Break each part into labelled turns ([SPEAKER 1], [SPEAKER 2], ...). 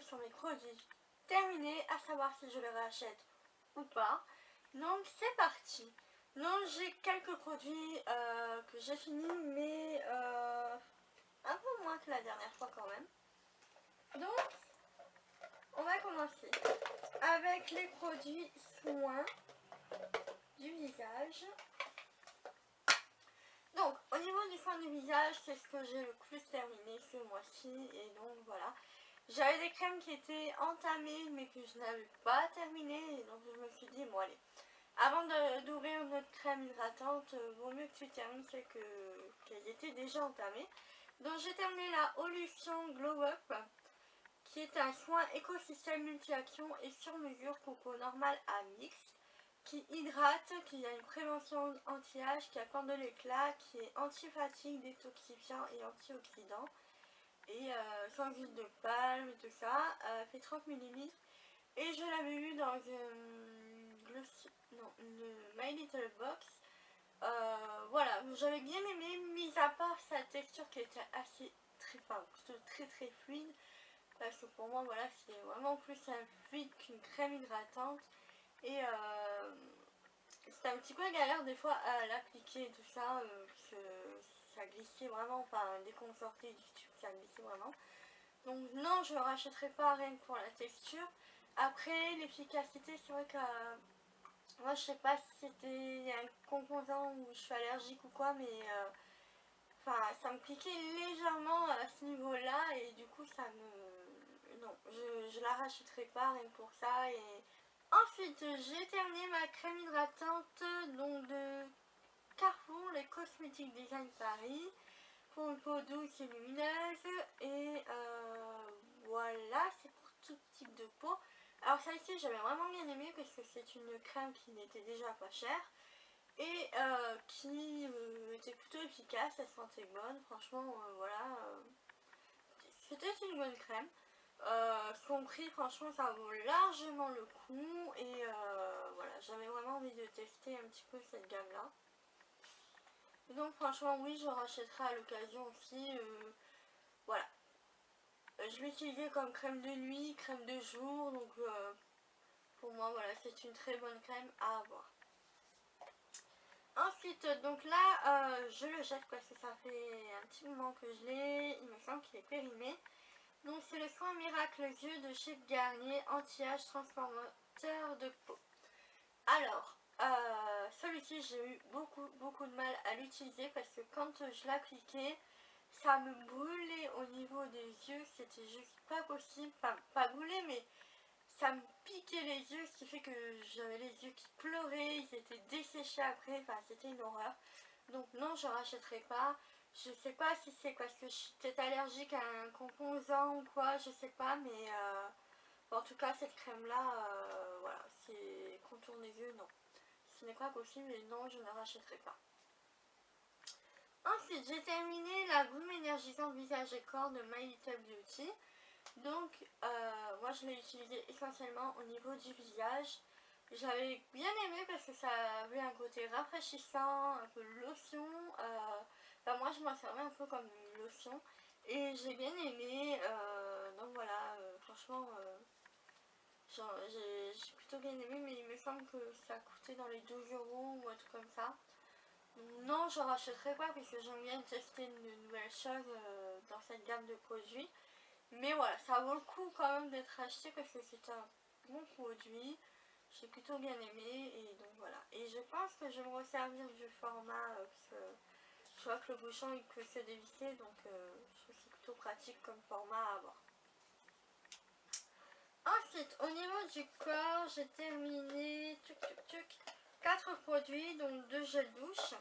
[SPEAKER 1] vidéo sur mes produits terminés, à savoir si je les rachète ou pas. Donc c'est parti. Donc j'ai quelques produits que j'ai fini, mais un peu moins que la dernière fois quand même. Donc on va commencer avec les produits soins du visage. Donc au niveau du soin du visage, c'est ce que j'ai le plus terminé ce mois-ci, et donc voilà. J'avais des crèmes qui étaient entamées mais que je n'avais pas terminées, et donc je me suis dit bon allez, avant d'ouvrir notre crème hydratante, vaut mieux que tu termines celles qu'elles étaient déjà entamées. Donc j'ai terminé la Olution Glow Up, qui est un soin écosystème multi-action et sur mesure coco normal à mix, qui hydrate, qui a une prévention anti-âge, qui apporte de l'éclat, qui est anti-fatigue, détoxifiant et antioxydant. Et sans huile de palme et tout ça, fait 30 ml. Et je l'avais eu dans une My Little Box. Voilà, j'avais bien aimé, mis à part sa texture qui était assez très fluide. Parce que pour moi, voilà, c'est vraiment plus un fluide qu'une crème hydratante. Et c'était un petit peu galère des fois à l'appliquer et tout ça, parce que ça glissait vraiment, enfin dès qu'on sortait du tube ça glissait vraiment. Donc non, je ne le rachèterai pas rien que pour la texture. Après l'efficacité, c'est vrai que moi je sais pas si c'était un composant où je suis allergique ou quoi, mais enfin ça me piquait légèrement à ce niveau là, et du coup ça me... non, je la rachèterai pas rien que pour ça. Et ensuite, j'ai terminé ma crème hydratante donc de Carrefour, les Cosmétiques Design Paris, pour une peau douce et lumineuse. Et voilà, c'est pour tout type de peau. Alors celle-ci, j'avais vraiment bien aimé parce que c'est une crème qui n'était déjà pas chère et qui était plutôt efficace, elle sentait bonne. Franchement, voilà, c'était une bonne crème. Son prix, franchement, ça vaut largement le coup. Et voilà, j'avais vraiment envie de tester un petit peu cette gamme là. Donc franchement oui, je rachèterai à l'occasion aussi. Voilà, je l'ai utilisée comme crème de nuit, crème de jour. Donc pour moi voilà, c'est une très bonne crème à avoir. Ensuite, donc là, je le jette parce que ça fait un petit moment que je l'ai. Il me semble qu'il est périmé. Donc c'est le soin miracle yeux de chez Garnier, anti-âge transformateur de peau. Alors, celui-ci j'ai eu beaucoup de mal à l'utiliser parce que quand je l'appliquais, ça me brûlait au niveau des yeux, c'était juste pas possible. Enfin, pas brûler, mais ça me piquait les yeux, ce qui fait que j'avais les yeux qui pleuraient, ils étaient desséchés après, enfin c'était une horreur. Donc non, je rachèterai pas. Je sais pas si c'est parce que je suis peut-être allergique à un composant ou quoi, je sais pas, mais en tout cas cette crème là, voilà, c'est contour des yeux, non. Ce n'est pas possible et non, je ne rachèterai pas. Ensuite, j'ai terminé la brume énergisante visage et corps de My Little Beauty. Donc, moi je l'ai utilisé essentiellement au niveau du visage. J'avais bien aimé parce que ça avait un côté rafraîchissant, un peu lotion. Enfin, moi je m'en servais un peu comme une lotion. Et j'ai bien aimé. Donc voilà, franchement, j'ai plutôt bien aimé. Mais il me semble que ça coûtait dans les 12 € ou un truc comme ça. Non, je rachèterai pas parce que j'aime bien tester de nouvelles choses dans cette gamme de produits. Mais voilà, ça vaut le coup quand même d'être acheté parce que c'est un bon produit. J'ai plutôt bien aimé et donc voilà. Et je pense que je vais me resservir du format parce que je vois que le bouchon il peut se dévisser, donc je trouve que c'est plutôt pratique comme format à avoir. Ensuite, au niveau du corps, j'ai terminé 4 produits, donc 2 gels douche.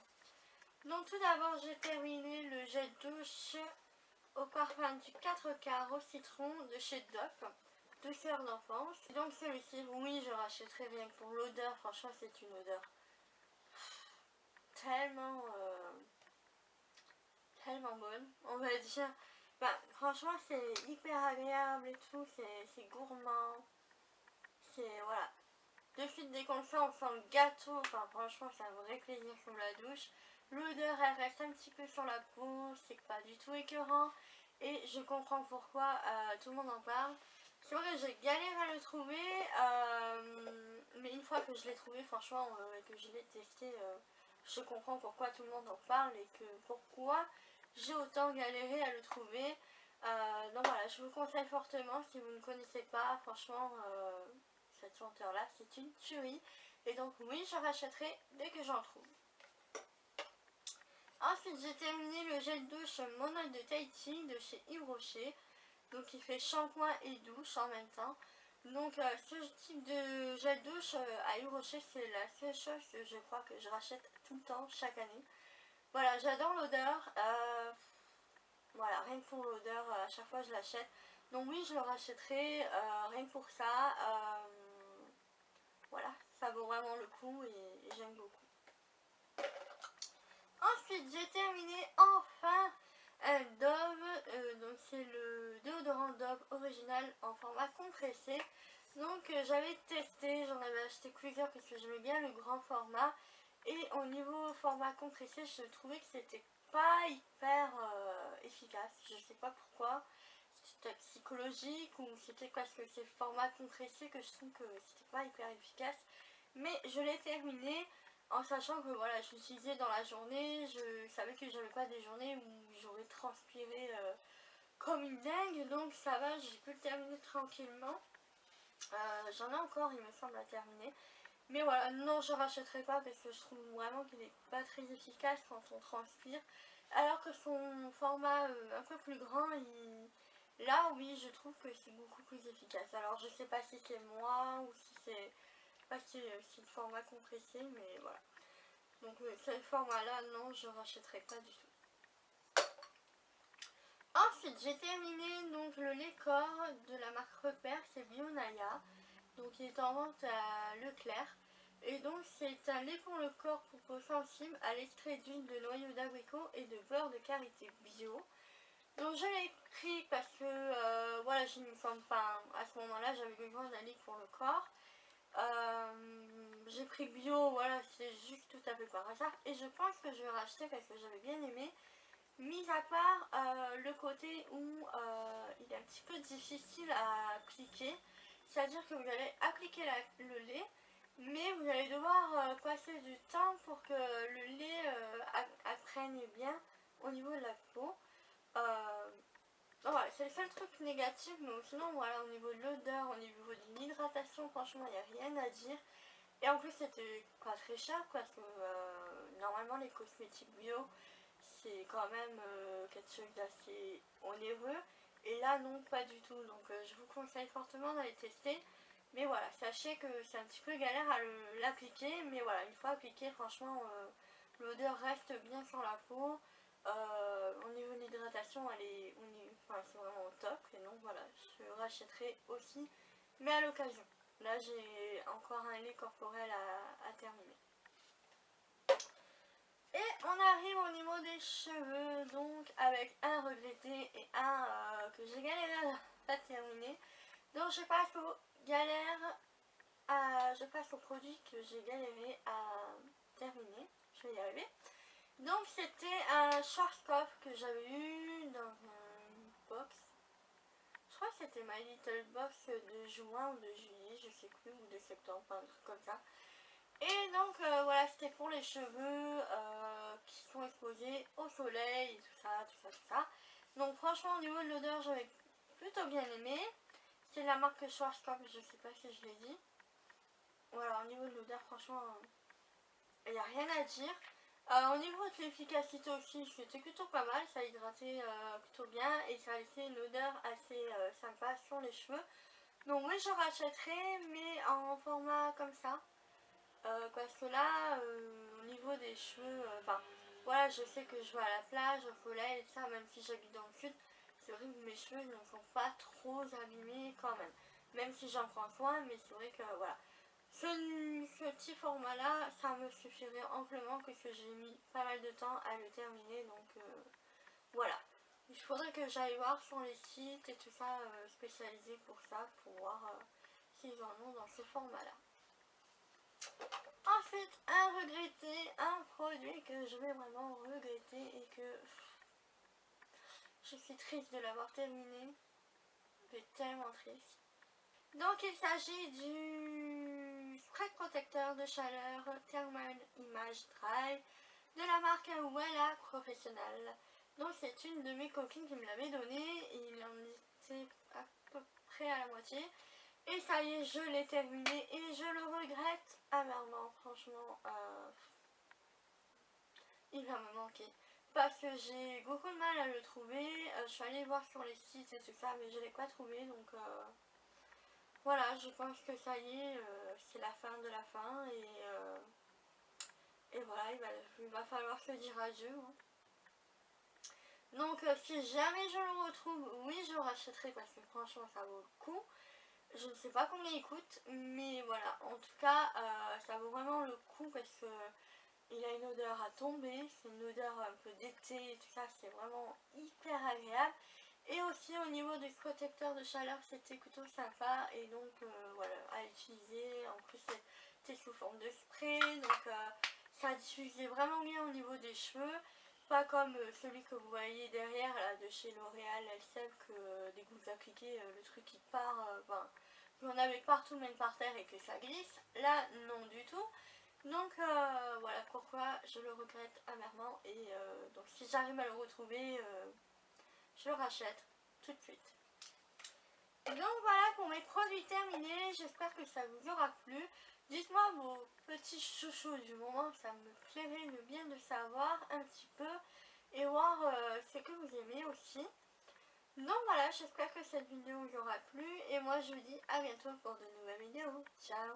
[SPEAKER 1] Donc tout d'abord, j'ai terminé le gel douche au parfum du 4 quarts au citron de chez Dove, douceur d'enfance. Donc celui-ci, oui, je rachèterai rien que pour l'odeur. Franchement, c'est une odeur tellement tellement bonne, on va dire. Bah, franchement, c'est hyper agréable et tout, c'est gourmand. C'est, voilà. De suite, dès qu'on le sent, on sent le gâteau. Enfin, franchement, c'est un vrai plaisir sur la douche. L'odeur, elle reste un petit peu sur la peau, c'est pas du tout écœurant. Et je comprends pourquoi tout le monde en parle. C'est vrai que j'ai galéré à le trouver, mais une fois que je l'ai trouvé, franchement, et que je l'ai testé, je comprends pourquoi tout le monde en parle et que pourquoi j'ai autant galéré à le trouver. Donc voilà, je vous conseille fortement si vous ne connaissez pas, franchement, cette senteur-là, c'est une tuerie. Et donc oui, je rachèterai dès que j'en trouve. Ensuite, j'ai terminé le gel douche Mon Oeil de Tahiti de chez Yves Rocher. Donc il fait shampoing et douche en même temps. Donc ce type de gel douche à Yves Rocher, c'est la seule chose que je crois que je rachète tout le temps, chaque année. Voilà, j'adore l'odeur. Voilà, rien que pour l'odeur, à chaque fois je l'achète. Donc oui, je le rachèterai, rien que pour ça. Voilà, ça vaut vraiment le coup et j'aime beaucoup. Ensuite, j'ai terminé enfin Dove, donc c'est le déodorant Dove original en format compressé. Donc j'avais testé, j'en avais acheté plusieurs parce que j'aimais bien le grand format. Et au niveau format compressé, je trouvais que c'était pas hyper efficace. Je sais pas pourquoi. C'était psychologique ou c'était parce que c'est format compressé que je trouve que c'était pas hyper efficace. Mais je l'ai terminé en sachant que voilà, je l'utilisais dans la journée. Je savais que j'avais pas des journées où j'aurais transpiré comme une dingue. Donc ça va, j'ai pu le terminer tranquillement. J'en ai encore, il me semble, à terminer. Mais voilà, non, je rachèterai pas parce que je trouve vraiment qu'il n'est pas très efficace quand on transpire. Alors que son format un peu plus grand, là oui, je trouve que c'est beaucoup plus efficace. Alors je sais pas si c'est moi ou si c'est le format compressé, mais voilà. Donc ce format-là, non, je rachèterai pas du tout. Ensuite, j'ai terminé donc le lait corps de la marque Repère, c'est Bionaya. Donc il est en vente à Leclerc. Et donc c'est un lait pour le corps pour peau sensible à l'extrait d'huile de noyau d'abricot et de beurre de karité bio. Donc je l'ai pris parce que voilà, je ne me sens pas, à ce moment-là j'avais besoin d'un lait pour le corps. J'ai pris bio, voilà, c'est juste tout à fait par hasard. Et je pense que je vais racheter parce que j'avais bien aimé. Mis à part le côté où il est un petit peu difficile à appliquer. C'est-à-dire que vous allez appliquer le lait, mais vous allez devoir passer du temps pour que le lait apprenne bien au niveau de la peau. Voilà, c'est le seul truc négatif, mais sinon voilà, au niveau de l'odeur, au niveau de l'hydratation, franchement il n'y a rien à dire. Et en plus c'était pas très cher parce que normalement les cosmétiques bio c'est quand même quelque chose d'assez onéreux. Et là non, pas du tout. Donc je vous conseille fortement d'aller tester. Mais voilà, sachez que c'est un petit peu galère à l'appliquer. Mais voilà, une fois appliqué, franchement, l'odeur reste bien sur la peau. Au niveau de l'hydratation, c'est vraiment au top. Et donc voilà, je rachèterai aussi, mais à l'occasion. Là, j'ai encore un lait corporel à terminer. Et on arrive au niveau des cheveux, donc avec un regretté et un que j'ai galéré à terminer. Donc je passe au produit que j'ai galéré à terminer. Je vais y arriver. Donc c'était un Schwarzkopf que j'avais eu dans une box. Je crois que c'était My Little Box de juin ou de juillet, je sais plus, ou de septembre, un truc comme ça. Et donc voilà, c'était pour les cheveux qui sont exposés au soleil, et tout ça, tout ça, tout ça. Donc franchement au niveau de l'odeur, j'avais plutôt bien aimé. C'est la marque Schwarzkopf, je sais pas si je l'ai dit. Voilà, au niveau de l'odeur, franchement, il n'y a rien à dire. Au niveau de l'efficacité aussi, c'était plutôt pas mal, ça hydratait plutôt bien et ça laissait une odeur assez sympa sur les cheveux. Donc oui, je rachèterai, mais en format comme ça. Parce que là, au niveau des cheveux, voilà, je sais que je vais à la plage, au soleil et ça, même si j'habite dans le sud, c'est vrai que mes cheveux ne sont pas trop abîmés quand même. Même si j'en prends soin, mais c'est vrai que voilà. Ce petit format là, ça me suffirait amplement parce que j'ai mis pas mal de temps à le terminer, donc voilà. Il faudrait que j'aille voir sur les sites et tout ça spécialisés pour ça, pour voir s'ils en ont dans ce format là. Ensuite, un produit que je vais vraiment regretter et que je suis triste de l'avoir terminé. Je suis tellement triste. Donc il s'agit du spray protecteur de chaleur Thermal Image Dry de la marque Wella Professionnelle. Donc c'est une de mes copines qui me l'avait donné et il en était à peu près à la moitié. Et ça y est, je l'ai terminé et je le regrette amèrement, franchement. Il va me manquer. Parce que j'ai beaucoup de mal à le trouver. Je suis allée voir sur les sites et tout ça, mais je ne l'ai pas trouvé. Donc voilà, je pense que ça y est, c'est la fin de la fin. Et voilà, il va falloir se dire adieu. Hein. Donc si jamais je le retrouve, oui, je le rachèterai parce que franchement, ça vaut le coup. Je ne sais pas combien il coûte, mais voilà, en tout cas, ça vaut vraiment le coup parce que il a une odeur à tomber, c'est une odeur un peu d'été et tout ça, c'est vraiment hyper agréable. Et aussi au niveau du protecteur de chaleur, c'était plutôt sympa et donc voilà, à utiliser. En plus, c'est sous forme de spray, donc ça diffusait vraiment bien au niveau des cheveux. Pas comme celui que vous voyez derrière là, de chez L'Oréal LCM que dès que vous appliquez le truc qui part, vous en avez partout même par terre et que ça glisse. Là non du tout. Donc voilà pourquoi je le regrette amèrement et donc si j'arrive à le retrouver, je le rachète tout de suite. Donc voilà pour mes produits terminés, j'espère que ça vous aura plu. Dites-moi vos petits chouchous du moment, ça me plairait de bien de savoir un petit peu et voir ce que vous aimez aussi. Donc voilà, j'espère que cette vidéo vous aura plu et moi je vous dis à bientôt pour de nouvelles vidéos. Ciao!